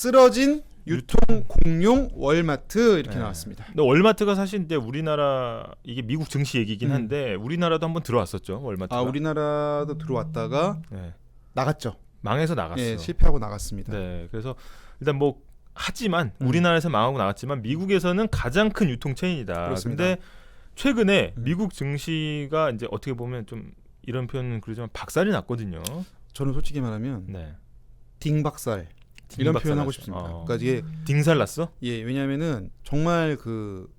쓰러진 유통 공룡 월마트 이렇게 나왔습니다. 근데 월마트가 사실 이제 우리나라 이게 미국 증시 얘기긴 한데 우리나라도 한번 들어왔었죠. 월마트가. 아 우리나라도 들어왔다가 나갔죠. 망해서 나갔어. 예, 실패하고 나갔습니다. 네, 그래서 일단 뭐 하지만 우리나라에서 망하고 나갔지만 미국에서는 가장 큰 유통 체인이다. 그렇습니다. 근데 최근에 미국 증시가 이제 어떻게 보면 좀 이런 표현은 그러지만 박살이 났거든요. 저는 솔직히 말하면 딩박살 이런 표현 하고 싶습니다. 그러니까 이게 딩살 났어? 예, 왜냐하면은 정말 그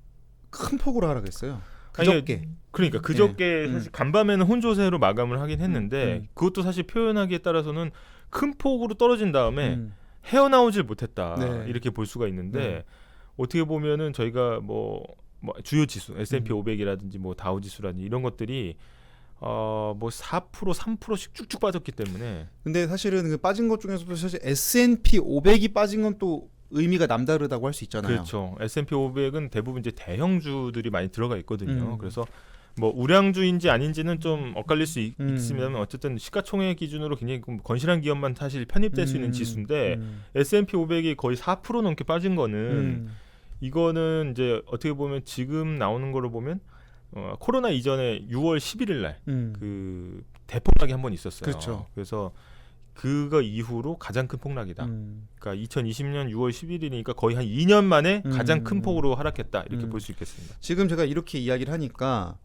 큰 폭으로 하락했어요. 그저께. 그러니까 그저께 사실 간밤에는 혼조세로 마감을 하긴 했는데 그것도 사실 표현하기에 따라서는 큰 폭으로 떨어진 다음에 헤어나오질 못했다 이렇게 볼 수가 있는데 어떻게 보면은 저희가 뭐 주요 지수 S&P 500이라든지 뭐 다우 지수라든지 이런 것들이 뭐 4% 3%씩 쭉쭉 빠졌기 때문에. 근데 사실은 그 빠진 것 중에서도 사실 S&P 500이 빠진 건 또 의미가 남다르다고 할 수 있잖아요. 그렇죠. S&P 500은 대부분 이제 대형주들이 많이 들어가 있거든요. 그래서 뭐 우량주인지 아닌지는 좀 엇갈릴 수 있습니다만 어쨌든 시가총액 기준으로 굉장히 건실한 기업만 사실 편입될 수 있는 지수인데 S&P 500이 거의 4% 넘게 빠진 거는 이거는 이제 어떻게 보면 지금 나오는 거로 보면 코로나 이전에 6월 11일 날 그 대폭락이 한 번 있었어요. 그렇죠. 그래서 그거 이후로 가장 큰 폭락이다. 그러니까 2020년 6월 11일이니까 거의 한 2년 만에 가장 큰 폭으로 하락했다. 이렇게 볼 수 있겠습니다. 지금 제가 이렇게 이야기를 하니까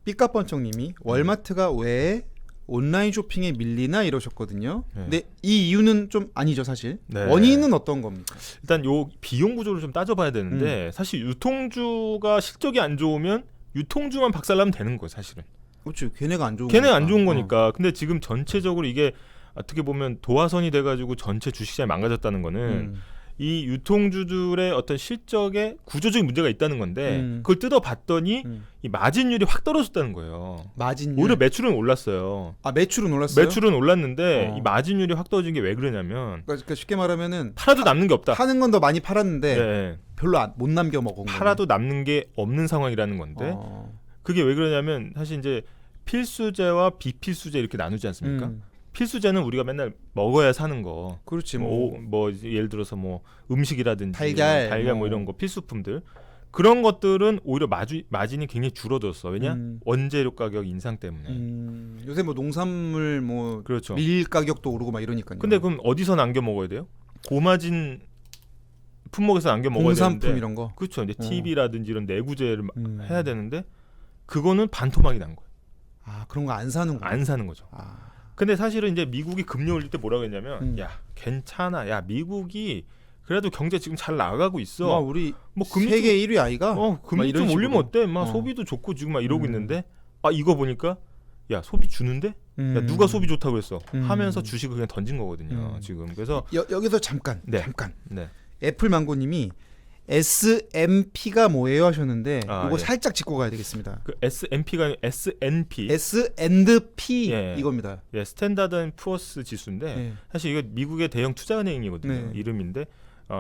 삐까번쩍님이 월마트가 왜 온라인 쇼핑에 밀리나 이러셨거든요. 근데 이 이유는 좀 아니죠, 사실. 원인은 어떤 겁니까? 일단 요 비용 구조를 좀 따져봐야 되는데 사실 유통주가 실적이 안 좋으면 유통주만 박살나면 되는 거예요, 사실은. 그렇죠. 걔네가 안 좋은 걔네가 안 좋은 거니까. 근데 지금 전체적으로 이게 어떻게 보면 도화선이 돼가지고 전체 주식시장이 망가졌다는 거는 이 유통주들의 어떤 실적에 구조적인 문제가 있다는 건데 그걸 뜯어봤더니 이 마진율이 확 떨어졌다는 거예요. 마진율? 오히려 매출은 올랐어요. 아 매출은 올랐어요? 매출은 올랐는데 이 마진율이 확 떨어진 게 왜 그러냐면 그러니까 쉽게 말하면은 팔아도 남는 게 없다. 파는 건 더 많이 팔았는데 별로 못 남겨 먹은 거예요. 팔아도 남는 게 없는 상황이라는 건데 그게 왜 그러냐면 사실 이제 필수재와 비필수재 이렇게 나누지 않습니까? 필수재는 우리가 맨날 먹어야 사는 거. 그렇지. 뭐 예를 들어서 뭐 음식이라든지 달걀 뭐 이런 거 필수품들. 그런 것들은 오히려 마진이 굉장히 줄어들었어. 왜냐? 원재료 가격 인상 때문에. 요새 뭐 농산물 뭐 그렇죠. 밀 가격도 오르고 막 이러니까요. 근데 그럼 어디서 남겨 먹어야 돼요? 고마진 품목에서 남겨 먹어야 공산품 되는데. 이런 거. 그렇죠. 이제 TV라든지 이런 내구재를 해야 되는데 그거는 반토막이 난 거예요. 아 그런 거 안 사는 거. 안 사는 거죠. 근데 사실은 이제 미국이 금리 올릴 때 뭐라고 했냐면 야 괜찮아. 야 미국이 그래도 경제 지금 잘 나가고 있어. 우리 뭐 금리 세계 1위 아이가? 금리 좀 올리면 어때? 막 소비도 좋고 지금 막 이러고 있는데 이거 보니까 야 소비 주는데? 야 누가 소비 좋다고 했어? 하면서 주식을 그냥 던진 거거든요. 지금 그래서 여기서 잠깐. 애플 망고님이 S&P가 뭐예요 하셨는데 이거 살짝 짚고 가야 되겠습니다. 그 S&P가 S&P. S&P 이겁니다. 스탠다드 앤 푸어스 지수인데 사실 이거 미국의 대형 투자은행이거든요. 이름인데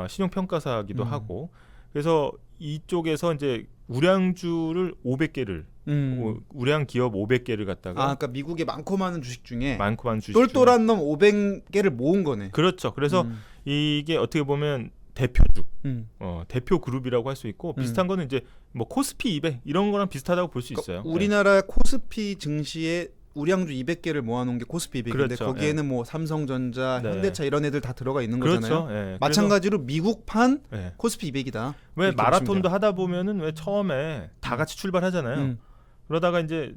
신용평가사기도 하고 그래서 이쪽에서 이제 우량주를 500개를 우량 기업 500개를 갖다가 그러니까 미국에 많고 많은 주식 중에 주식 똘똘한 놈 500개를 모은 거네. 그렇죠. 그래서 이게 어떻게 보면 대표주, 대표 그룹이라고 할 수 있고 비슷한 거는 이제 뭐 코스피 200 이런 거랑 비슷하다고 볼 수 있어요. 우리나라 코스피 증시에 우량주 200개를 모아놓은 게 코스피 200인데 그렇죠. 거기에는 뭐 삼성전자, 현대차 이런 애들 다 들어가 있는 거잖아요. 그렇죠. 마찬가지로 미국판 코스피 200이다. 왜 마라톤도 하다 보면은 왜 처음에 다 같이 출발하잖아요. 그러다가 이제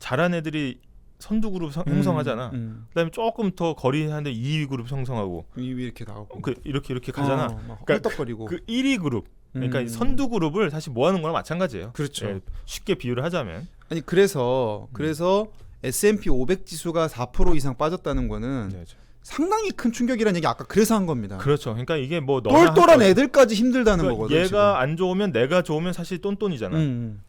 잘한 애들이 선두 그룹 형성하잖아. 그다음에 조금 더 거리 하는데 2위 그룹 형성하고 2위 이렇게 나오고 이렇게 가잖아. 헐떡거리고 그 1위 그룹 그러니까 선두 그룹을 사실 모아놓은 거랑 마찬가지예요. 그렇죠. 쉽게 비유를 하자면 아니 그래서 S&P 500 지수가 4% 이상 빠졌다는 거는 상당히 큰 충격이라는 얘기 아까 그래서 한 겁니다. 그렇죠. 그러니까 이게 뭐 똘똘한 애들까지 힘들다는 그러니까 거거든. 얘가 지금. 안 좋으면 내가 좋으면 사실 똔똔이잖아.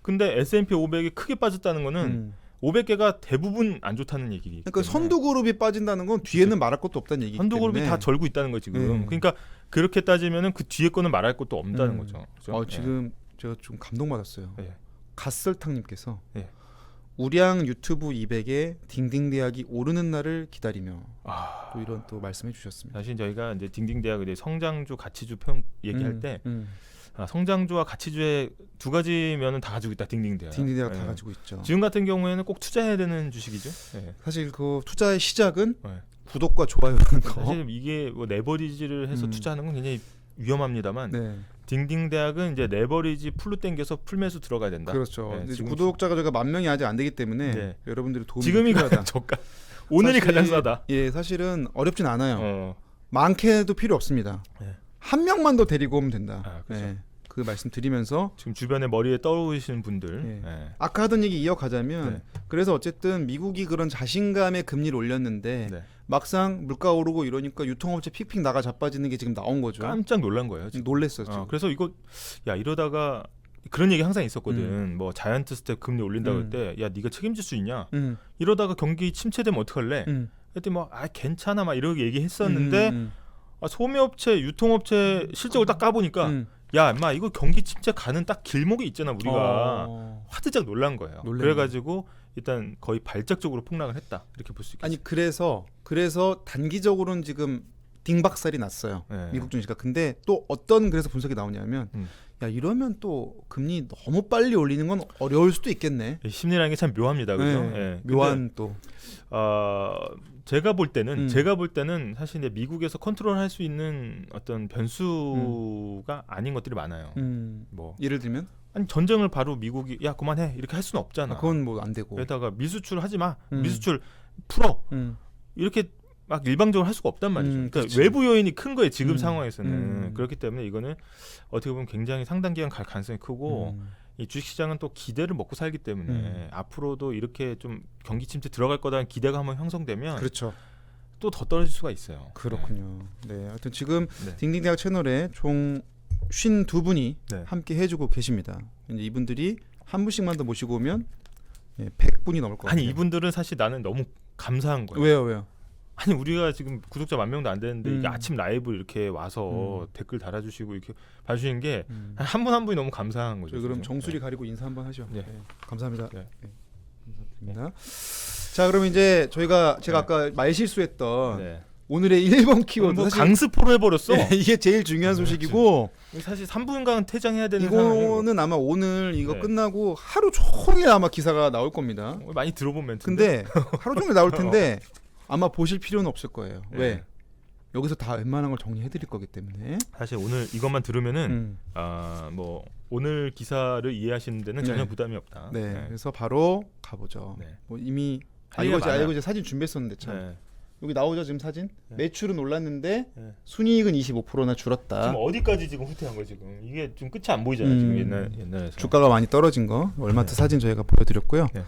근데 S&P 500이 크게 빠졌다는 거는 500개가 대부분 안 좋다는 얘기기. 그러니까 선두 그룹이 빠진다는 건 뒤에는 말할 것도 없다는 얘기기 때문에. 선두 그룹이 다 절고 있다는 거 지금. 그러니까 그렇게 따지면은 그 뒤에 거는 말할 것도 없다는 거죠. 그렇죠? 지금 제가 좀 감동받았어요. 갓설탕님께서 우량 유튜브 200에 딩딩대학이 오르는 날을 기다리며 아, 또 이런 또 말씀해 주셨습니다. 사실 저희가 이제 딩딩대학 이제 성장주, 가치주 평 얘기할 때 성장주와 가치주의 두 가지면은 다 가지고 있다. 딩딩대학. 딩딩대학 예. 다 가지고 있죠. 지금 같은 경우에는 꼭 투자해야 되는 주식이죠. 예. 사실 그 투자의 시작은 네. 구독과 좋아요라는 거. 사실 이게 뭐 레버리지를 해서 투자하는 건 굉장히 위험합니다만 네. 딩딩대학은 이제 레버리지 풀로 당겨서 풀매수 들어가야 된다. 그렇죠. 네, 근데 지금 구독자가 저희가 10,000명이 아직 안 되기 때문에 네. 여러분들의 도움이 지금이 필요하다. 저가 오늘이 사실, 가장 싸다. 예, 사실은 어렵진 않아요. 어. 많게도 필요 없습니다. 네. 한 명만 더 데리고 오면 된다. 아, 그렇죠. 예, 그 말씀 드리면서 지금 주변에 머리에 떠오르시는 분들. 예. 예. 아까 하던 얘기 이어가자면 네. 그래서 어쨌든 미국이 그런 자신감의 금리를 올렸는데 네. 막상 물가 오르고 이러니까 유통업체 픽픽 나가 자빠지는 게 지금 나온 거죠. 깜짝 놀란 거예요. 지금. 놀랬어요. 지금. 그래서 이거 야 이러다가 그런 얘기 항상 있었거든. 뭐 자이언트 스텝 금리 올린다고 할 때 야 네가 책임질 수 있냐? 이러다가 경기 침체되면 어떡할래? 그랬더니 뭐 괜찮아 막 이렇게 얘기했었는데 소매업체, 유통업체 실적을 딱 까보니까 야 인마 이거 경기 침체 가는 딱 길목이 있잖아. 우리가 화들짝 놀란 거예요. 놀랐네. 그래가지고 일단 거의 발작적으로 폭락을 했다. 이렇게 볼 수 있겠죠. 아니 그래서 단기적으로는 지금 딩박살이 났어요. 네. 미국 증시가. 근데 또 어떤 그래서 분석이 나오냐면 야 이러면 또 금리 너무 빨리 올리는 건 어려울 수도 있겠네. 심리라는 게 참 묘합니다. 그죠? 네. 예. 묘한 또 제가 볼 때는 사실 이제 미국에서 컨트롤할 수 있는 어떤 변수가 아닌 것들이 많아요. 뭐 예를 들면 아니 전쟁을 바로 미국이 야 그만해 이렇게 할 수는 없잖아. 그건 뭐 안 되고. 게다가 미수출 하지 마. 미수출 풀어. 이렇게 막 일방적으로 할 수가 없단 말이죠. 그러니까 그치. 외부 요인이 큰 거예요. 지금 상황에서는. 그렇기 때문에 이거는 어떻게 보면 굉장히 상당 기간 갈 가능성이 크고 이 주식시장은 또 기대를 먹고 살기 때문에 앞으로도 이렇게 좀 경기 침체 들어갈 거다는 기대가 한번 형성되면 그렇죠. 또 더 떨어질 수가 있어요. 그렇군요. 네, 하여튼 지금 네. 딩딩대학 채널에 총 52분이 네. 함께 해주고 계십니다. 이제 이분들이 한 분씩만 더 모시고 오면 100분이 넘을 것 같아요. 아니 이분들은 사실 나는 너무 감사한 거예요. 왜요? 아니 우리가 지금 구독자 10,000명도 안 되는데 이게 아침 라이브 이렇게 와서 댓글 달아주시고 이렇게 봐주시는 게 한 분 한 분이 너무 감사한 거죠. 저희 그럼 지금. 정수리 가리고 인사 한번 하죠. 네. 감사합니다. 네. 감사드립니다. 자, 그럼 이제 제가 네. 아까 말 실수했던 네. 오늘의 1번 키워드 뭐 사실 강스포로 해버렸어. 이게 제일 중요한 소식이고 사실 3분간 퇴장해야 되는 상황이고 이거는 아마 오늘 이거 네. 끝나고 하루 종일 아마 기사가 나올 겁니다. 많이 들어본 멘트인데. 근데 하루 종일 나올 텐데 아마 보실 필요는 없을 거예요. 네. 왜? 여기서 다 웬만한 걸 정리해 드릴 거기 때문에. 사실 오늘 이것만 들으면은 뭐 오늘 기사를 이해하시는 데는 전혀 네. 부담이 없다. 네. 그래서 바로 가보죠. 네. 뭐 이미 할 얘기가 많아요. 알고 이제 사진 준비했었는데 참. 네. 여기 나오죠 지금 사진? 매출은 올랐는데 네. 순이익은 25%나 줄었다. 지금 어디까지 지금 후퇴한 거예요 지금? 이게 좀 끝이 안 보이잖아요 지금 옛날에서. 주가가 많이 떨어진 거 월마트 사진 저희가 보여드렸고요. 네.